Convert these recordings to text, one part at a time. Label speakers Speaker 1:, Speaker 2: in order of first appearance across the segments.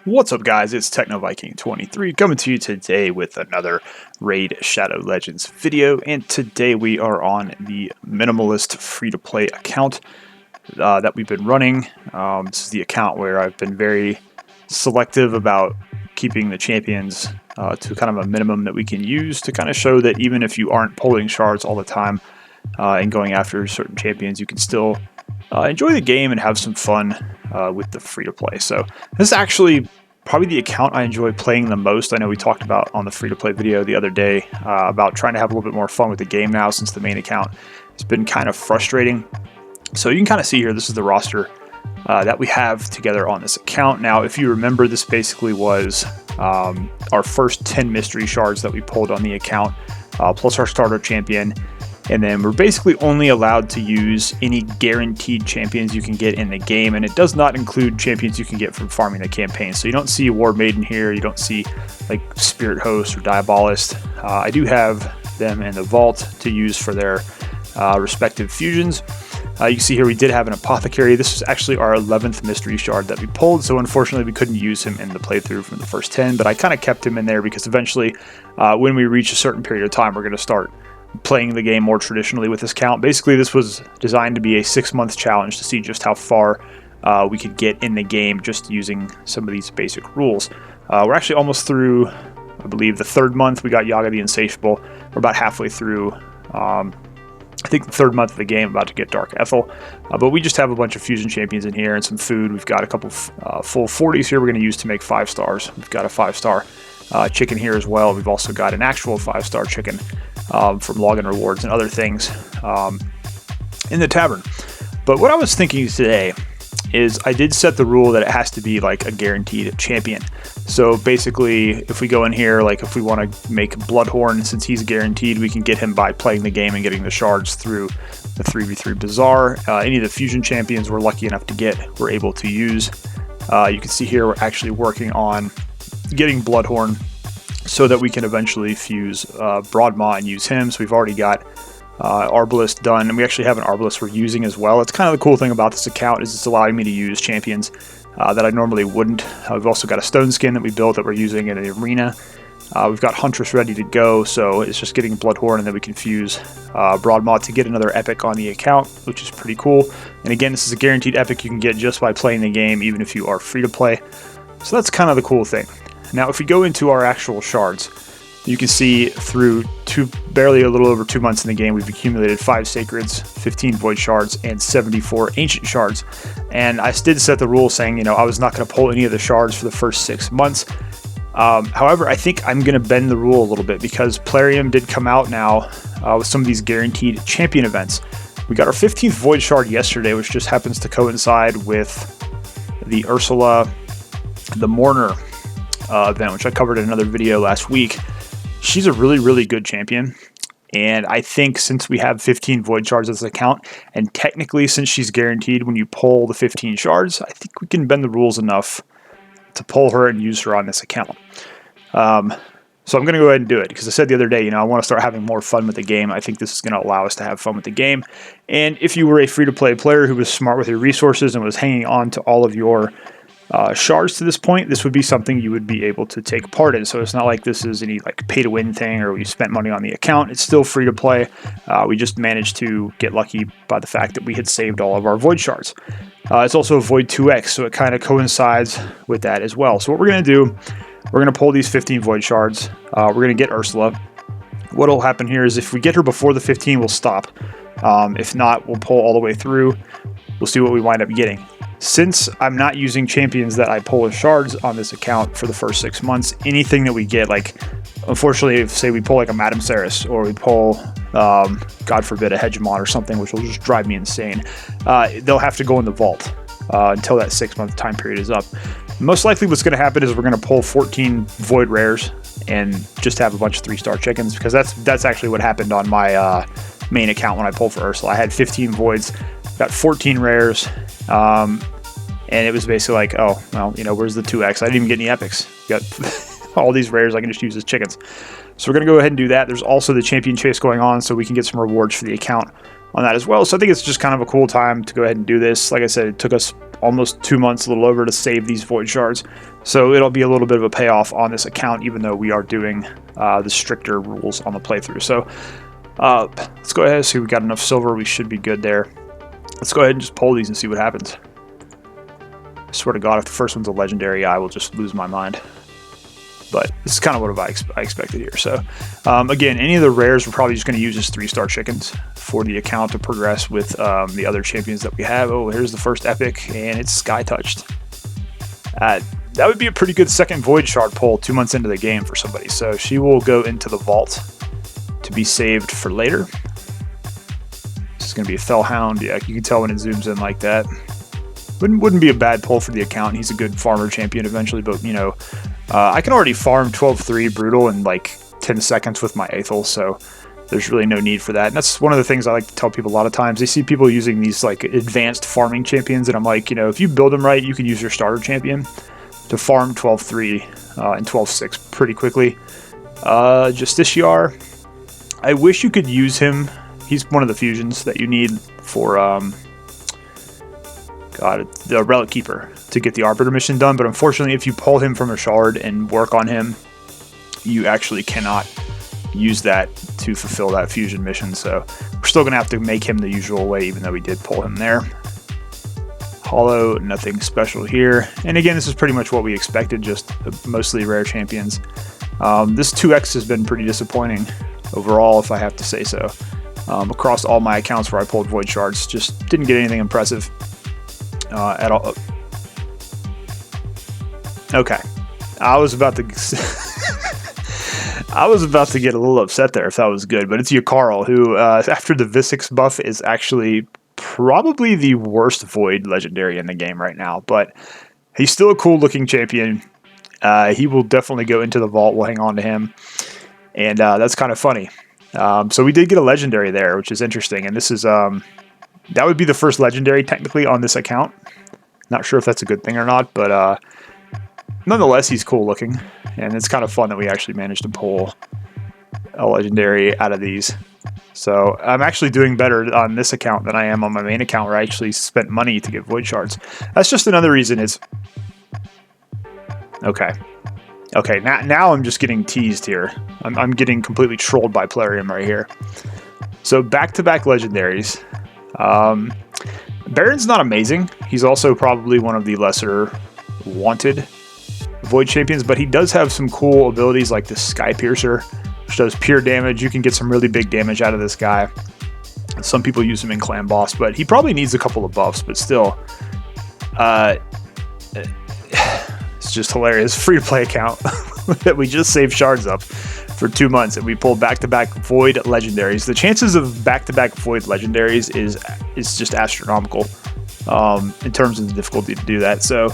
Speaker 1: What's up, guys? It's TechnoViking23 coming to you today with another Raid Shadow Legends video, and today we are on the Minimalist free-to-play account that we've been running. This is the account where I've been very selective about keeping the champions to kind of a minimum that we can use to kind of show that even if you aren't pulling shards all the time and going after certain champions, you can still enjoy the game and have some fun with the free-to-play. So this is actually probably the account I enjoy playing the most. I know we talked about on the free-to-play video the other day about trying to have a little bit more fun with the game now since the main account has been kind of frustrating. So you can kind of see here, this is the roster that we have together on this account. Now, if you remember, this basically was our first 10 mystery shards that we pulled on the account, plus our starter champion. And then we're basically only allowed to use any guaranteed champions you can get in the game, and it does not include champions you can get from farming the campaign. So you don't see War Maiden here, you don't see like Spirit Host or Diabolist. I do have them in the vault to use for their respective fusions. You can see here we did have an Apothecary. This was actually our 11th mystery shard that we pulled, so unfortunately we couldn't use him in the playthrough from the first 10, but I kind of kept him in there because eventually when we reach a certain period of time, we're going to start playing the game more traditionally with this account. Basically, this was designed to be a 6-month challenge to see just how far we could get in the game just using some of these basic rules. We're actually almost through, I believe, the 3rd month. We got Yaga the Insatiable. We're about halfway through, I think, the 3rd month of the game, about to get Dark Ethel. But we just have a bunch of fusion champions in here and some food. We've got a couple full 40s here we're going to use to make 5 stars. We've got a 5-star chicken here as well. We've also got an actual 5-star chicken from login rewards and other things in the tavern. But what I was thinking today is I did set the rule that it has to be like a guaranteed champion. So basically, if we go in here, like if we want to make Bloodhorn, since he's guaranteed, we can get him by playing the game and getting the shards through the 3v3 Bazaar. Any of the fusion champions we're lucky enough to get, we're able to use. You can see here we're actually working on getting Bloodhorn so that we can eventually fuse Broadmaw and use him. So we've already got Arbalest done, and we actually have an Arbalest we're using as well. It's kind of the cool thing about this account is it's allowing me to use champions that I normally wouldn't. We've also got a stone skin that we built that we're using in the arena. We've got Huntress ready to go, so it's just getting Bloodhorn, and then we can fuse Broadmaw to get another epic on the account, which is pretty cool. And again, this is a guaranteed epic you can get just by playing the game, even if you are free to play. So that's kind of the cool thing. Now, if we go into our actual shards, you can see through barely a little over 2 months in the game, we've accumulated 5 Sacreds, 15 Void Shards, and 74 Ancient Shards. And I did set the rule saying, you know, I was not going to pull any of the shards for the first 6 months. However, I think I'm going to bend the rule a little bit because Plarium did come out now with some of these guaranteed champion events. We got our 15th Void Shard yesterday, which just happens to coincide with the Ursula the Mourner event, which I covered in another video last week. She's a really, really good champion, and I think since we have 15 Void Shards as an account, and technically since she's guaranteed when you pull the 15 shards, I think we can bend the rules enough to pull her and use her on this account. So I'm going to go ahead and do it, because I said the other day, you know, I want to start having more fun with the game. I think this is going to allow us to have fun with the game, and if you were a free-to-play player who was smart with your resources and was hanging on to all of your shards to this point, this would be something you would be able to take part in. So it's not like this is any like pay to win thing or we spent money on the account. It's still free to play. We just managed to get lucky by the fact that we had saved all of our Void Shards. It's also a Void 2X, so it kind of coincides with that as well. So what we're going to do, we're going to pull these 15 Void Shards. We're going to get Ursula. What will happen here is if we get her before the 15, we'll stop. If not, we'll pull all the way through. We'll see what we wind up getting. Since I'm not using champions that I pull as shards on this account for the first 6 months, anything that we get, like, unfortunately, if say we pull like a Madame Ceres, or we pull, God forbid, a Hegemon or something, which will just drive me insane, they'll have to go in the vault until that 6-month time period is up. Most likely what's going to happen is we're going to pull 14 Void Rares and just have a bunch of 3-star chickens, because that's actually what happened on my main account when I pulled for Ursula. I had 15 Voids, got 14 Rares, and it was basically like, oh, well, you know, where's the 2X? I didn't even get any epics. Got all these rares I can just use as chickens. So we're going to go ahead and do that. There's also the champion chase going on, so we can get some rewards for the account on that as well. So I think it's just kind of a cool time to go ahead and do this. Like I said, it took us almost 2 months, a little over, to save these Void Shards. So it'll be a little bit of a payoff on this account, even though we are doing the stricter rules on the playthrough. So let's go ahead and see. We got enough silver. We should be good there. Let's go ahead and just pull these and see what happens. I swear to God, if the first one's a legendary, I will just lose my mind. But this is kind of what I expected here. So again, any of the rares, we're probably just going to use as 3-star chickens for the account to progress with the other champions that we have. Oh, here's the first epic, and it's Sky Touched. That would be a pretty good second Void Shard pull 2 months into the game for somebody. So she will go into the vault to be saved for later. This is going to be a Fellhound. Yeah, you can tell when it zooms in like that. Wouldn't be a bad pull for the account. He's a good farmer champion eventually, but you know, I can already farm 12-3 Brutal in like 10 seconds with my Aethel, so there's really no need for that. And that's one of the things I like to tell people a lot of times. They see people using these like advanced farming champions, and I'm like, you know, if you build them right, you can use your starter champion to farm 12-3 and 12-6 pretty quickly. Justiciar, I wish you could use him. He's one of the fusions that you need for the Relic Keeper to get the Arbiter mission done, but unfortunately if you pull him from a shard and work on him, you actually cannot use that to fulfill that fusion mission, so we're still going to have to make him the usual way, even though we did pull him there. Hollow, nothing special here, and again, this is pretty much what we expected, just mostly rare champions. This 2x has been pretty disappointing overall, if I have to say so. Across all my accounts where I pulled Void Shards, just didn't get anything impressive at all. Okay, I was about to I was about to get a little upset there if that was good, but it's Yakarl, who after the Visix buff is actually probably the worst Void legendary in the game right now, but he's still a cool looking champion. He will definitely go into the vault. We'll hang on to him, and that's kind of funny. So we did get a legendary there, which is interesting, and this is that would be the first legendary technically on this account. Not sure if that's a good thing or not, but nonetheless, he's cool looking, and it's kind of fun that we actually managed to pull a legendary out of these. So I'm actually doing better on this account than I am on my main account, where I actually spent money to get Void Shards. That's just another reason. It's okay. Okay, now I'm just getting teased here. I'm getting completely trolled by Plarium right here. So back-to-back legendaries. Baron's not amazing. He's also probably one of the lesser wanted Void champions, but he does have some cool abilities like the Sky Piercer, which does pure damage. You can get some really big damage out of this guy. Some people use him in Clan Boss, but he probably needs a couple of buffs, but still. It's just hilarious. Free-to-play account that we just saved shards up for 2 months, and we pulled back-to-back Void legendaries. The chances of back-to-back Void legendaries is just astronomical in terms of the difficulty to do that. So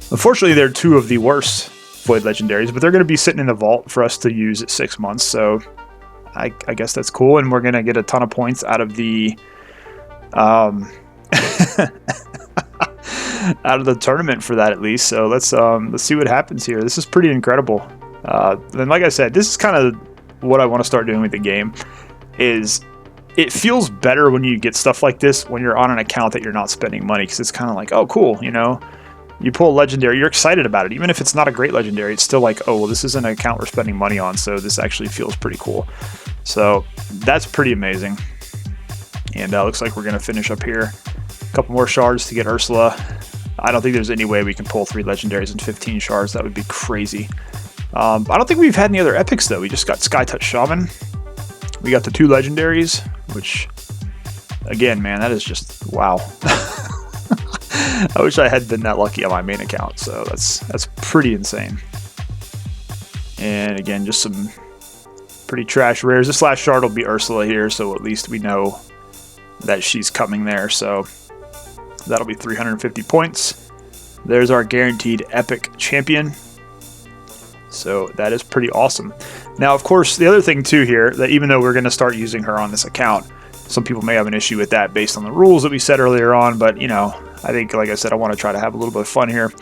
Speaker 1: unfortunately, they're two of the worst Void legendaries, but they're going to be sitting in the vault for us to use at 6 months. So I guess that's cool, and we're going to get a ton of points out of the out of the tournament for that, at least. So let's see what happens here. This is pretty incredible. And like I said, this is kind of what I want to start doing with the game. Is it feels better when you get stuff like this when you're on an account that you're not spending money, because it's kind of like, oh cool, you know, you pull a legendary, you're excited about it, even if it's not a great legendary. It's still like, oh well, this isn't an account we're spending money on, so this actually feels pretty cool. So that's pretty amazing. And looks like we're gonna finish up here. A couple more shards to get Ursula. I don't think there's any way we can pull 3 legendaries and 15 shards. That would be crazy. I don't think we've had any other epics though. We just got Sky Touch Shaman. We got the 2 legendaries, which again, man, that is just wow. I wish I had been that lucky on my main account. So that's pretty insane. And again, just some pretty trash rares. This last shard will be Ursula here, so at least we know that she's coming there. So that'll be 350 points. There's our guaranteed epic champion. So that is pretty awesome. Now, of course, the other thing too here, that even though we're going to start using her on this account, some people may have an issue with that based on the rules that we said earlier on, but you know, I think, like I said, I want to try to have a little bit of fun here.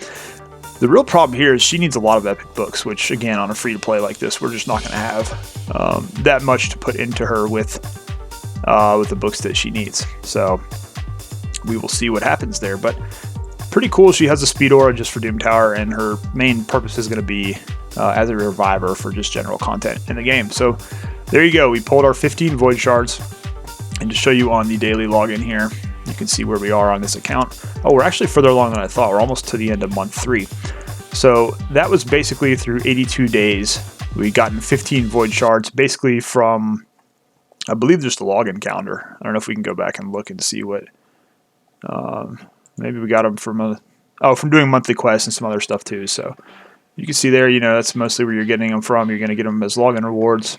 Speaker 1: The real problem here is she needs a lot of epic books, which again, on a free-to-play like this, we're just not going to have that much to put into her with the books that she needs. So we will see what happens there, but pretty cool. She has a speed aura just for Doom Tower, and her main purpose is going to be as a reviver for just general content in the game. So there you go. We pulled our 15 Void Shards, and to show you on the daily login here, you can see where we are on this account. Oh, we're actually further along than I thought. We're almost to the end of month 3. So that was basically through 82 days. We gotten 15 Void Shards, basically from, I believe, just the login calendar. I don't know if we can go back and look and see what. Maybe we got them from from doing monthly quests and some other stuff too. So you can see there, that's mostly where you're getting them from. You're going to get them as login rewards,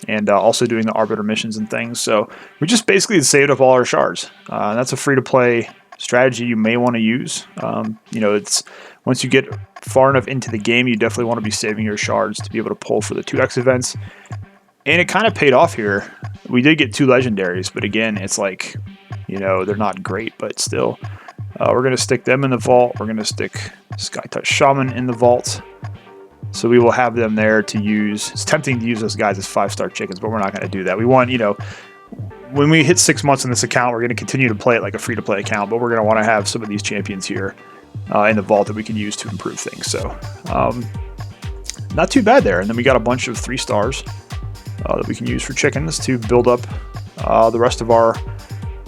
Speaker 1: and also doing the Arbiter missions and things. So we just basically saved up all our shards. That's a free-to-play strategy you may want to use. It's once you get far enough into the game, you definitely want to be saving your shards to be able to pull for the 2x events. And it kind of paid off here. We did get 2 legendaries, but again, it's like, they're not great, but still. We're going to stick them in the vault. We're going to stick Sky Touch Shaman in the vault. So we will have them there to use. It's tempting to use those guys as 5-star chickens, but we're not going to do that. We want, when we hit 6 months on this account, we're going to continue to play it like a free-to-play account, but we're going to want to have some of these champions here in the vault that we can use to improve things. So not too bad there. And then we got a bunch of 3 stars that we can use for chickens to build up the rest of our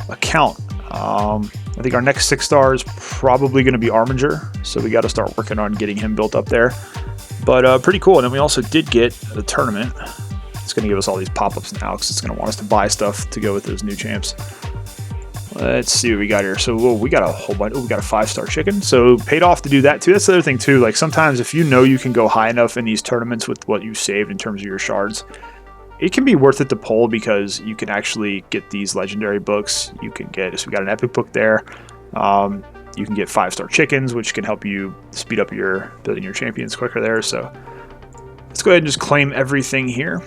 Speaker 1: account. I think our next 6 star is probably going to be Armiger, so we got to start working on getting him built up there. But pretty cool. And then we also did get the tournament. It's going to give us all these pop-ups now because it's going to want us to buy stuff to go with those new champs. Let's see what we got here. So we got a whole bunch. We got a 5-star chicken. So paid off to do that too. That's the other thing too. Like sometimes if you can go high enough in these tournaments with what you saved in terms of your shards, it can be worth it to pull because you can actually get these legendary books. You can get, so we got an epic book there. You can get 5-star chickens, which can help you speed up your building your champions quicker there. So let's go ahead and just claim everything here.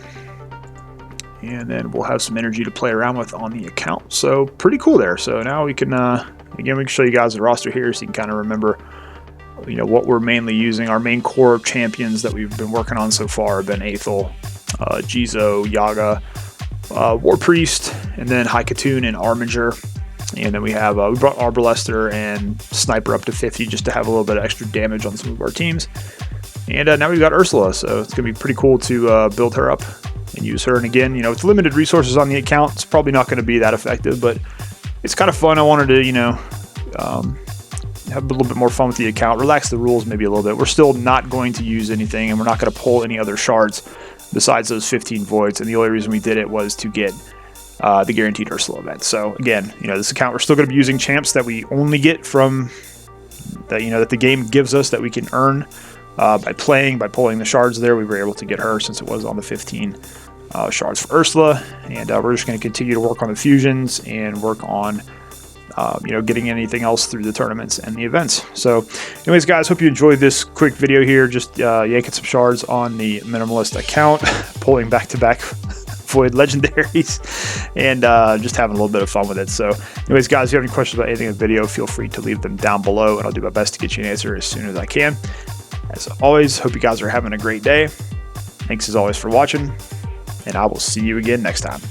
Speaker 1: And then we'll have some energy to play around with on the account. So pretty cool there. So now we can, again, we can show you guys the roster here so you can kind of remember, what we're mainly using. Our main core of champions that we've been working on so far have been Aethel, Jizo, Yaga, War Priest, and then Haikatun and Armiger. And then we have, we brought Arbiter and Sniper up to 50 just to have a little bit of extra damage on some of our teams. And now we've got Ursula, so it's going to be pretty cool to build her up and use her. And again, with limited resources on the account, it's probably not going to be that effective, but it's kind of fun. I wanted to, have a little bit more fun with the account, relax the rules maybe a little bit. We're still not going to use anything, and we're not going to pull any other shards besides those 15 voids. And the only reason we did it was to get the guaranteed Ursula event. So again, this account, we're still going to be using champs that we only get from that, that the game gives us that we can earn by pulling the shards there. We were able to get her since it was on the 15 shards for Ursula. And we're just going to continue to work on the fusions and work on getting anything else through the tournaments and the events. So anyways, guys, hope you enjoyed this quick video here. Just yanking some shards on the Minimalist account, pulling back-to-back Void Legendaries, and just having a little bit of fun with it. So anyways, guys, if you have any questions about anything in the video, feel free to leave them down below, and I'll do my best to get you an answer as soon as I can. As always, hope you guys are having a great day. Thanks as always for watching, and I will see you again next time.